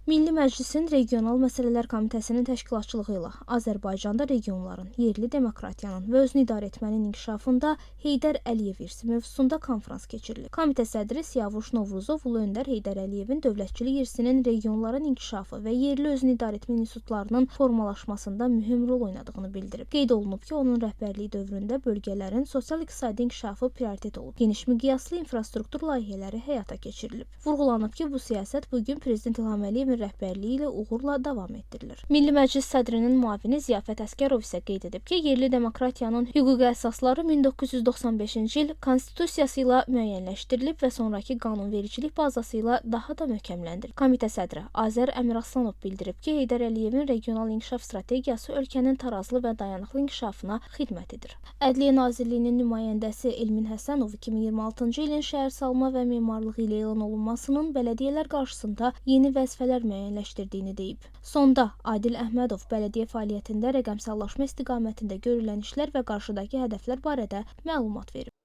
Milli Məclisin Regional Məsələlər Komitəsinin təşkilatçılığı ilə Azərbaycanda regionların, yerli demokratiyanın və özünü idarə etmənin inkişafında Heydər Əliyev irsi mövzusunda konfrans keçirilib. Komitə sədri Siyavuş Novruzov Ulu Öndər Heydər Əliyevin dövlətçilik irsinin regionların inkişafı və yerli özünü idarə etmə institutlarının formalaşmasında mühüm rol oynadığını bildirib. Qeyd olunub ki, onun rəhbərliyi dövründə bölgələrin sosial-iqtisadi inkişafı prioritet olub. Geniş miqyaslı infrastruktur layihələri həyata keçirilib. Vurğulanıb ki, bu siyasət bugün Prezident İlham Əliyevin rəhbərliyi ilə uğurla davam etdirilir. Milli Məclis sədrinin müavini Ziyafət Əsgərov isə qeyd edib ki, yerli demokratiyanın hüquqi əsasları 1995-ci il Konstitusiyası ilə müəyyənləşdirilib və sonrakı qanunvericilik bazası ilə daha da möhkəmləndirilib. Komitə sədri Azər Əmiraslanov bildirib ki, Heydər Əliyevin regional inkişaf strategiyası ölkənin tarazlı və dayanıqlı inkişafına xidmət edir. Ədliyyə Nazirliyinin nümayəndəsi Elmin Həsənov 2026-cı ilin şəhərsalma və memarlığı ilə elan olunmasının bələdiyyələr qarşısında yeni vəzifələr müəyyənləşdirdiyini deyib. Sonda Adil Əhmədov bələdiyyə fəaliyyətində rəqəmsallaşma istiqamətində görülən işlər və qarşıdakı hədəflər barədə məlumat verib.